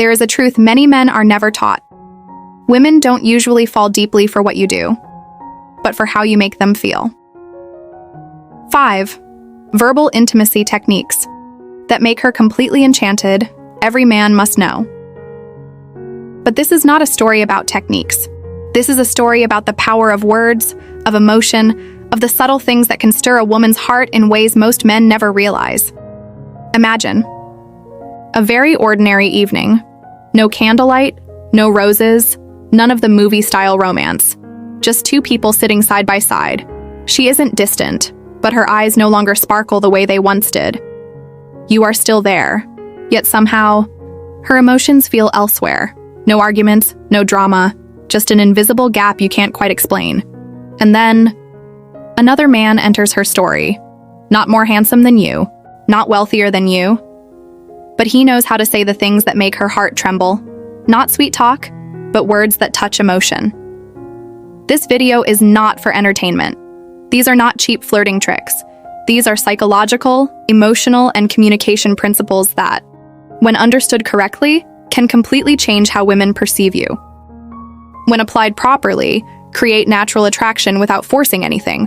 there is a truth many men are never taught. Women don't usually fall deeply for what you do, but for how you make them feel. 5. Verbal intimacy techniques that make her completely enchanted, every man must know. But this is not a story about techniques. This is a story about the power of words, of emotion, of the subtle things that can stir a woman's heart in ways most men never realize. Imagine a very ordinary evening. No candlelight, no roses, none of the movie-style romance. Just two people sitting side by side. She isn't distant, but her eyes no longer sparkle the way they once did. You are still there, yet somehow, her emotions feel elsewhere. No arguments, no drama, just an invisible gap you can't quite explain. And then, another man enters her story. Not more handsome than you, not wealthier than you, but he knows how to say the things that make her heart tremble. Not sweet talk, but words that touch emotion. This video is not for entertainment. These are not cheap flirting tricks. These are psychological, emotional, and communication principles that, when understood correctly, can completely change how women perceive you. When applied properly, create natural attraction without forcing anything.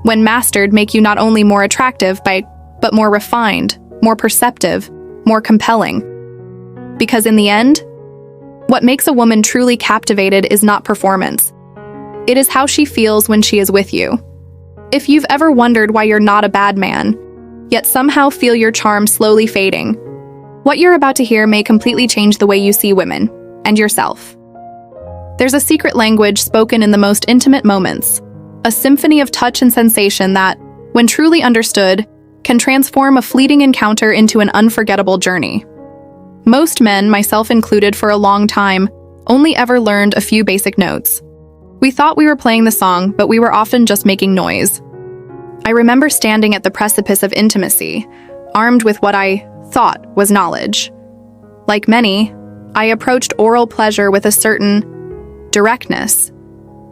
When mastered, make you not only more attractive, but more refined, more perceptive, more compelling. Because in the end, what makes a woman truly captivated is not performance. It is how she feels when she is with you. If you've ever wondered why you're not a bad man, yet somehow feel your charm slowly fading, what you're about to hear may completely change the way you see women, and yourself. There's a secret language spoken in the most intimate moments, a symphony of touch and sensation that, when truly understood, can transform a fleeting encounter into an unforgettable journey. Most men, myself included for a long time, only ever learned a few basic notes. We thought we were playing the song, but we were often just making noise. I remember standing at the precipice of intimacy, armed with what I thought was knowledge. Like many, I approached oral pleasure with a certain directness,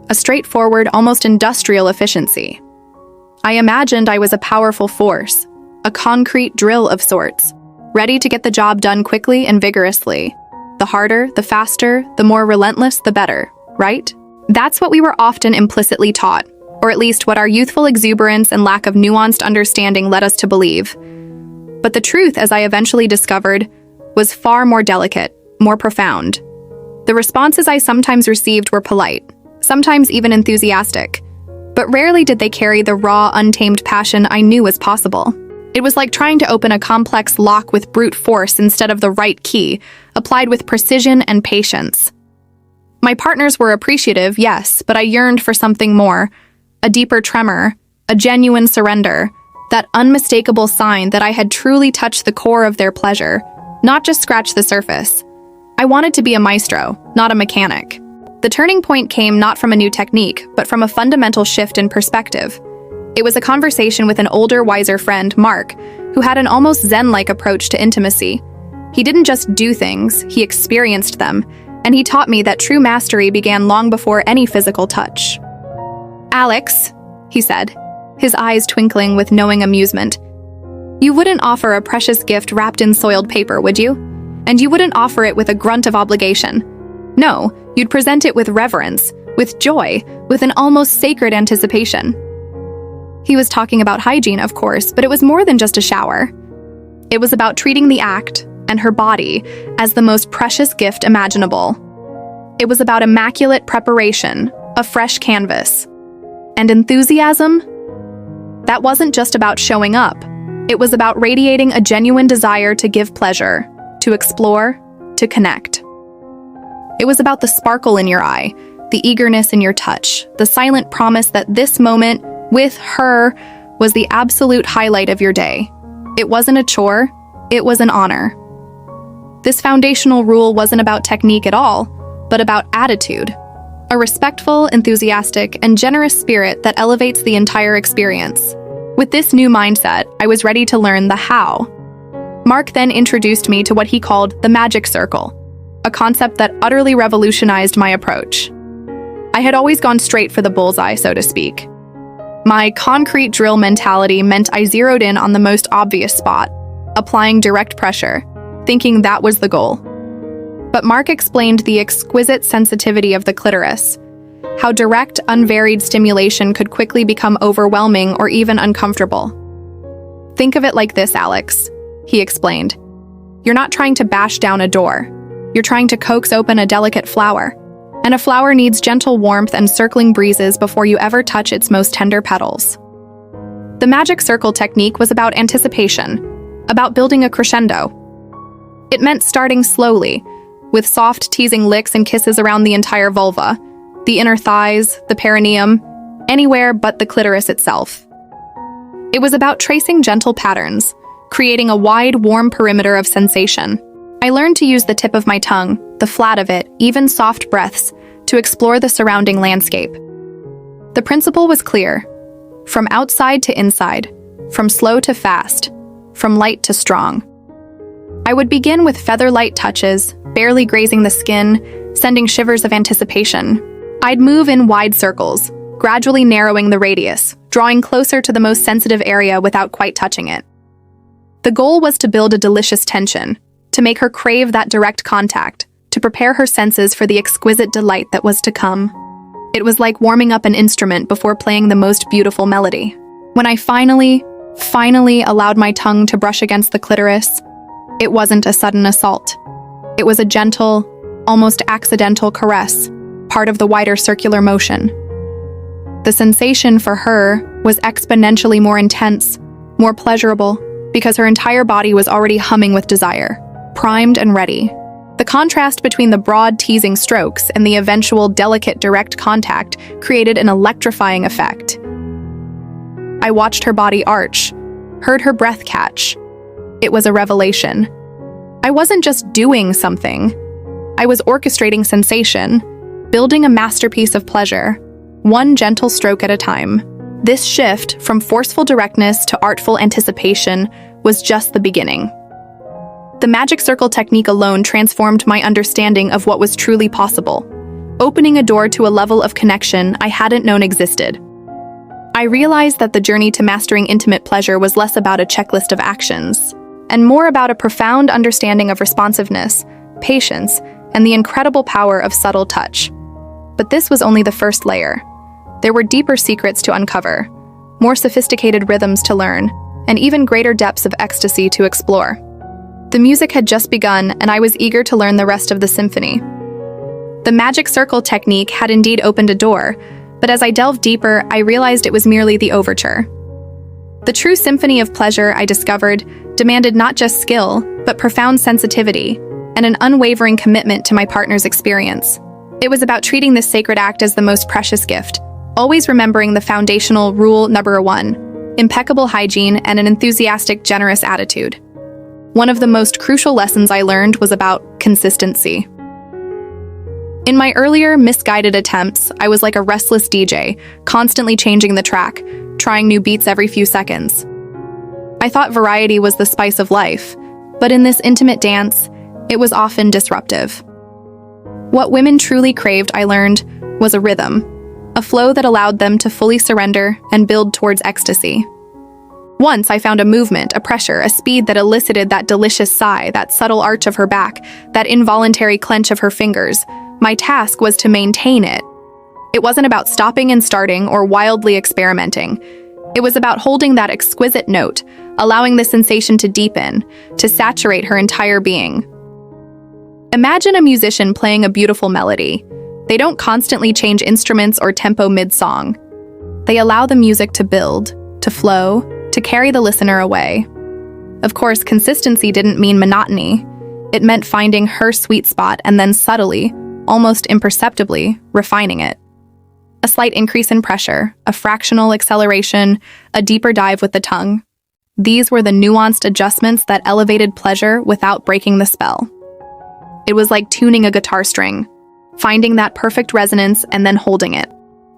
a straightforward, almost industrial efficiency. I imagined I was a powerful force, a concrete drill of sorts, ready to get the job done quickly and vigorously. The harder, the faster, the more relentless, the better, right? That's what we were often implicitly taught, or at least what our youthful exuberance and lack of nuanced understanding led us to believe. But the truth, as I eventually discovered, was far more delicate, more profound. The responses I sometimes received were polite, sometimes even enthusiastic, but rarely did they carry the raw, untamed passion I knew was possible. It was like trying to open a complex lock with brute force instead of the right key, applied with precision and patience. My partners were appreciative, yes, but I yearned for something more, a deeper tremor, a genuine surrender, that unmistakable sign that I had truly touched the core of their pleasure, not just scratched the surface. I wanted to be a maestro, not a mechanic. The turning point came not from a new technique, but from a fundamental shift in perspective. It was a conversation with an older, wiser friend, Mark, who had an almost zen-like approach to intimacy. He didn't just do things, he experienced them, and he taught me that true mastery began long before any physical touch. "Alex," he said, his eyes twinkling with knowing amusement, "you wouldn't offer a precious gift wrapped in soiled paper, would you? And you wouldn't offer it with a grunt of obligation. No, you'd present it with reverence, with joy, with an almost sacred anticipation." He was talking about hygiene, of course, but it was more than just a shower. It was about treating the act, and her body, as the most precious gift imaginable. It was about immaculate preparation, a fresh canvas. And enthusiasm? That wasn't just about showing up. It was about radiating a genuine desire to give pleasure, to explore, to connect. It was about the sparkle in your eye, the eagerness in your touch, the silent promise that this moment with her was the absolute highlight of your day. It wasn't a chore, it was an honor. This foundational rule wasn't about technique at all, but about attitude, a respectful, enthusiastic, and generous spirit that elevates the entire experience. With this new mindset, I was ready to learn the how. Mark then introduced me to what he called the magic circle, a concept that utterly revolutionized my approach. I had always gone straight for the bullseye, so to speak. My concrete drill mentality meant I zeroed in on the most obvious spot, applying direct pressure, thinking that was the goal. But Mark explained the exquisite sensitivity of the clitoris, how direct, unvaried stimulation could quickly become overwhelming or even uncomfortable. "Think of it like this, Alex," he explained. "You're not trying to bash down a door. You're trying to coax open a delicate flower. And a flower needs gentle warmth and circling breezes before you ever touch its most tender petals." The magic circle technique was about anticipation, about building a crescendo. It meant starting slowly, with soft, teasing licks and kisses around the entire vulva, the inner thighs, the perineum, anywhere but the clitoris itself. It was about tracing gentle patterns, creating a wide, warm perimeter of sensation. I learned to use the tip of my tongue, the flat of it, even soft breaths, to explore the surrounding landscape. The principle was clear: from outside to inside, from slow to fast, from light to strong. I would begin with feather-light touches, barely grazing the skin, sending shivers of anticipation. I'd move in wide circles, gradually narrowing the radius, drawing closer to the most sensitive area without quite touching it. The goal was to build a delicious tension, to make her crave that direct contact, to prepare her senses for the exquisite delight that was to come. It was like warming up an instrument before playing the most beautiful melody. When I finally allowed my tongue to brush against the clitoris, it wasn't a sudden assault. It was a gentle, almost accidental caress, part of the wider circular motion. The sensation for her was exponentially more intense, more pleasurable, because her entire body was already humming with desire, primed and ready. The contrast between the broad, teasing strokes and the eventual delicate, direct contact created an electrifying effect. I watched her body arch, heard her breath catch. It was a revelation. I wasn't just doing something. I was orchestrating sensation, building a masterpiece of pleasure, one gentle stroke at a time. This shift from forceful directness to artful anticipation was just the beginning. The magic circle technique alone transformed my understanding of what was truly possible, opening a door to a level of connection I hadn't known existed. I realized that the journey to mastering intimate pleasure was less about a checklist of actions, and more about a profound understanding of responsiveness, patience, and the incredible power of subtle touch. But this was only the first layer. There were deeper secrets to uncover, more sophisticated rhythms to learn, and even greater depths of ecstasy to explore. The music had just begun, and I was eager to learn the rest of the symphony. The magic circle technique had indeed opened a door, but as I delved deeper, I realized it was merely the overture. The true symphony of pleasure, I discovered, demanded not just skill, but profound sensitivity, and an unwavering commitment to my partner's experience. It was about treating this sacred act as the most precious gift, always remembering the foundational rule number 1, impeccable hygiene and an enthusiastic, generous attitude. One of the most crucial lessons I learned was about consistency. In my earlier, misguided attempts, I was like a restless DJ, constantly changing the track, trying new beats every few seconds. I thought variety was the spice of life, but in this intimate dance, it was often disruptive. What women truly craved, I learned, was a rhythm, a flow that allowed them to fully surrender and build towards ecstasy. Once I found a movement, a pressure, a speed that elicited that delicious sigh, that subtle arch of her back, that involuntary clench of her fingers. My task was to maintain it. It wasn't about stopping and starting or wildly experimenting. It was about holding that exquisite note, allowing the sensation to deepen, to saturate her entire being. Imagine a musician playing a beautiful melody. They don't constantly change instruments or tempo mid-song. They allow the music to build, to flow, to carry the listener away. Of course, consistency didn't mean monotony. It meant finding her sweet spot and then subtly, almost imperceptibly, refining it. A slight increase in pressure, a fractional acceleration, a deeper dive with the tongue. These were the nuanced adjustments that elevated pleasure without breaking the spell. It was like tuning a guitar string, finding that perfect resonance and then holding it,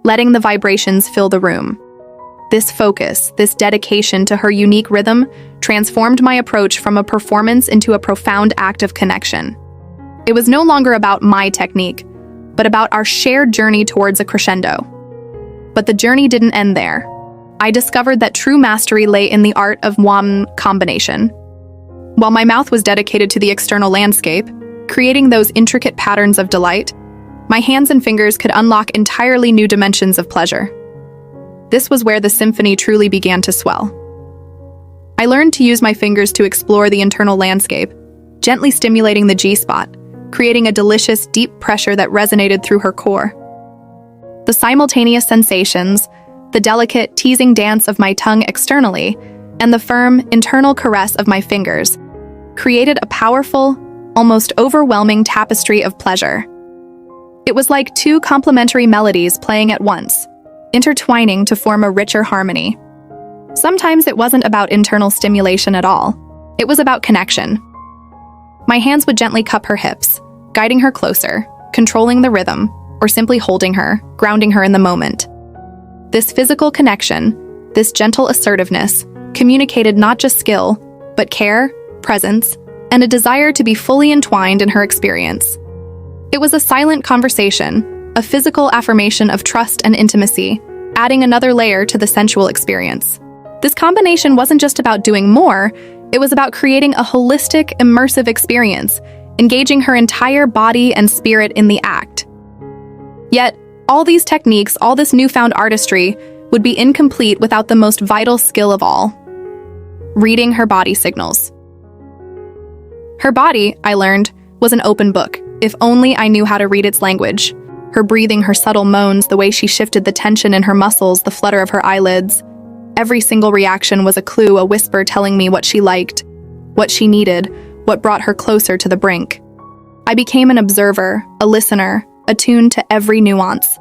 letting the vibrations fill the room. This focus, this dedication to her unique rhythm, transformed my approach from a performance into a profound act of connection. It was no longer about my technique, but about our shared journey towards a crescendo. But the journey didn't end there. I discovered that true mastery lay in the art of combination. While my mouth was dedicated to the external landscape, creating those intricate patterns of delight, my hands and fingers could unlock entirely new dimensions of pleasure. This was where the symphony truly began to swell. I learned to use my fingers to explore the internal landscape, gently stimulating the G-spot, creating a delicious, deep pressure that resonated through her core. The simultaneous sensations, the delicate, teasing dance of my tongue externally, and the firm, internal caress of my fingers, created a powerful, almost overwhelming tapestry of pleasure. It was like two complementary melodies playing at once, intertwining to form a richer harmony. Sometimes it wasn't about internal stimulation at all. It was about connection. My hands would gently cup her hips, guiding her closer, controlling the rhythm, or simply holding her, grounding her in the moment. This physical connection, this gentle assertiveness, communicated not just skill, but care, presence, and a desire to be fully entwined in her experience. It was a silent conversation, a physical affirmation of trust and intimacy, adding another layer to the sensual experience. This combination wasn't just about doing more, it was about creating a holistic, immersive experience, engaging her entire body and spirit in the act. Yet, all these techniques, all this newfound artistry, would be incomplete without the most vital skill of all: reading her body signals. Her body, I learned, was an open book, if only I knew how to read its language. Her breathing, her subtle moans, the way she shifted the tension in her muscles, the flutter of her eyelids. Every single reaction was a clue, a whisper telling me what she liked, what she needed, what brought her closer to the brink. I became an observer, a listener, attuned to every nuance.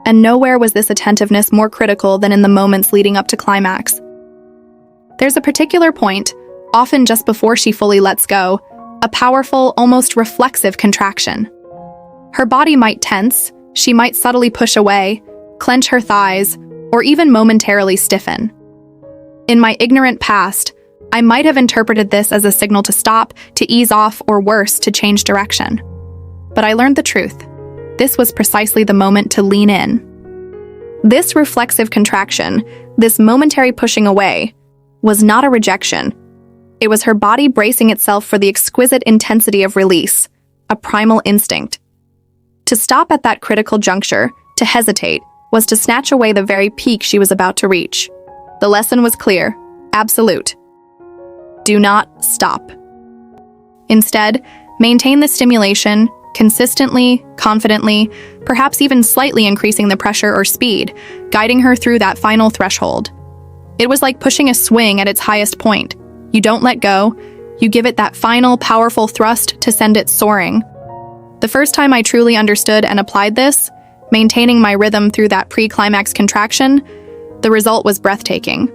And nowhere was this attentiveness more critical than in the moments leading up to climax. There's a particular point, often just before she fully lets go, a powerful, almost reflexive contraction. Her body might tense, she might subtly push away, clench her thighs, or even momentarily stiffen. In my ignorant past, I might have interpreted this as a signal to stop, to ease off, or worse, to change direction. But I learned the truth. This was precisely the moment to lean in. This reflexive contraction, this momentary pushing away, was not a rejection. It was her body bracing itself for the exquisite intensity of release, a primal instinct. To stop at that critical juncture, to hesitate, was to snatch away the very peak she was about to reach. The lesson was clear, absolute. Do not stop. Instead, maintain the stimulation, consistently, confidently, perhaps even slightly increasing the pressure or speed, guiding her through that final threshold. It was like pushing a swing at its highest point. You don't let go, you give it that final, powerful thrust to send it soaring. The first time I truly understood and applied this, maintaining my rhythm through that pre-climax contraction, the result was breathtaking.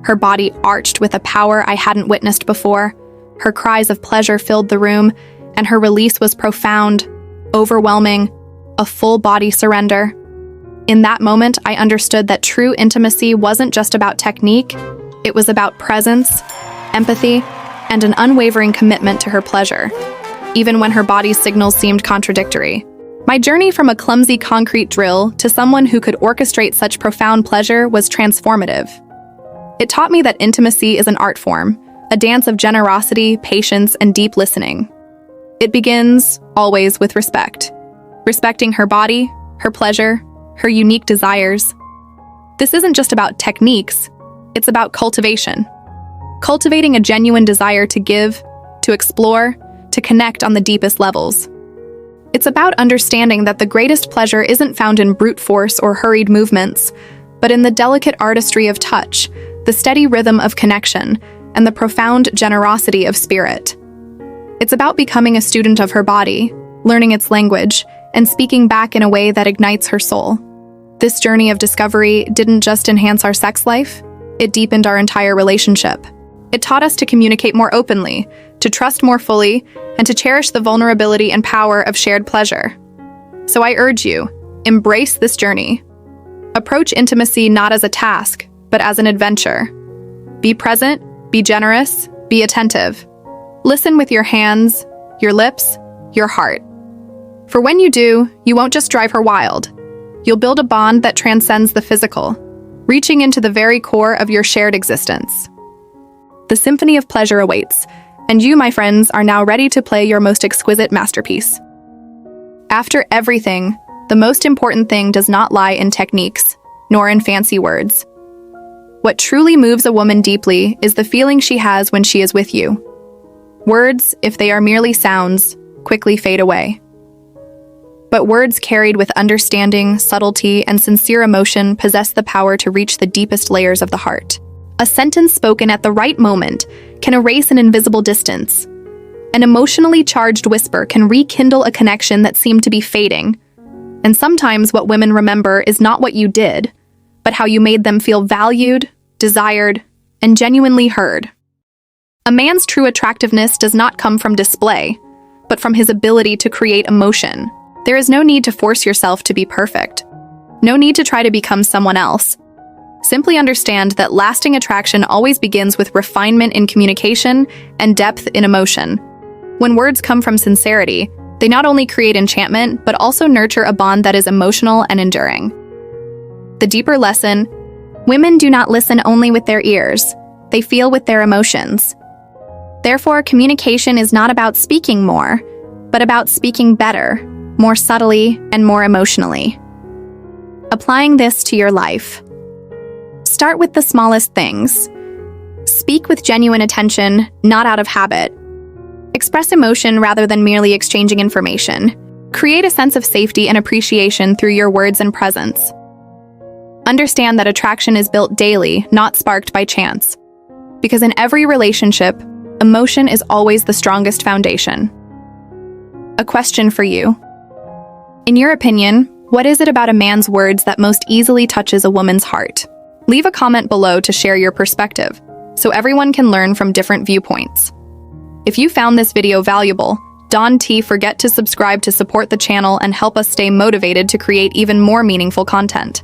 Her body arched with a power I hadn't witnessed before. Her cries of pleasure filled the room, and her release was profound, overwhelming, a full-body surrender. In that moment, I understood that true intimacy wasn't just about technique, it was about presence, empathy, and an unwavering commitment to her pleasure, even when her body's signals seemed contradictory. My journey from a clumsy concrete drill to someone who could orchestrate such profound pleasure was transformative. It taught me that intimacy is an art form, a dance of generosity, patience, and deep listening. It begins, always, with respect. Respecting her body, her pleasure, her unique desires. This isn't just about techniques, it's about cultivation. Cultivating a genuine desire to give, to explore, to connect on the deepest levels. It's about understanding that the greatest pleasure isn't found in brute force or hurried movements, but in the delicate artistry of touch, the steady rhythm of connection, and the profound generosity of spirit. It's about becoming a student of her body, learning its language, and speaking back in a way that ignites her soul. This journey of discovery didn't just enhance our sex life, it deepened our entire relationship. It taught us to communicate more openly, to trust more fully, and to cherish the vulnerability and power of shared pleasure. So I urge you, embrace this journey. Approach intimacy not as a task, but as an adventure. Be present, be generous, be attentive. Listen with your hands, your lips, your heart. For when you do, you won't just drive her wild. You'll build a bond that transcends the physical, reaching into the very core of your shared existence. The symphony of pleasure awaits, And you, my friends, are now ready to play your most exquisite masterpiece. After everything, the most important thing does not lie in techniques, nor in fancy words. What truly moves a woman deeply is the feeling she has when she is with you. Words, if they are merely sounds, quickly fade away. But words carried with understanding, subtlety, and sincere emotion possess the power to reach the deepest layers of the heart. A sentence spoken at the right moment can erase an invisible distance. An emotionally charged whisper can rekindle a connection that seemed to be fading. And sometimes what women remember is not what you did, but how you made them feel valued, desired, and genuinely heard. A man's true attractiveness does not come from display, but from his ability to create emotion. There is no need to force yourself to be perfect. No need to try to become someone else. Simply understand that lasting attraction always begins with refinement in communication and depth in emotion. When words come from sincerity, they not only create enchantment, but also nurture a bond that is emotional and enduring. The deeper lesson: women do not listen only with their ears, they feel with their emotions. Therefore, communication is not about speaking more, but about speaking better, more subtly, and more emotionally. Applying this to your life. Start with the smallest things. Speak with genuine attention, not out of habit. Express emotion rather than merely exchanging information. Create a sense of safety and appreciation through your words and presence. Understand that attraction is built daily, not sparked by chance. Because in every relationship, emotion is always the strongest foundation. A question for you. In your opinion, what is it about a man's words that most easily touches a woman's heart? Leave a comment below to share your perspective, so everyone can learn from different viewpoints. If you found this video valuable, don't forget to subscribe to support the channel and help us stay motivated to create even more meaningful content.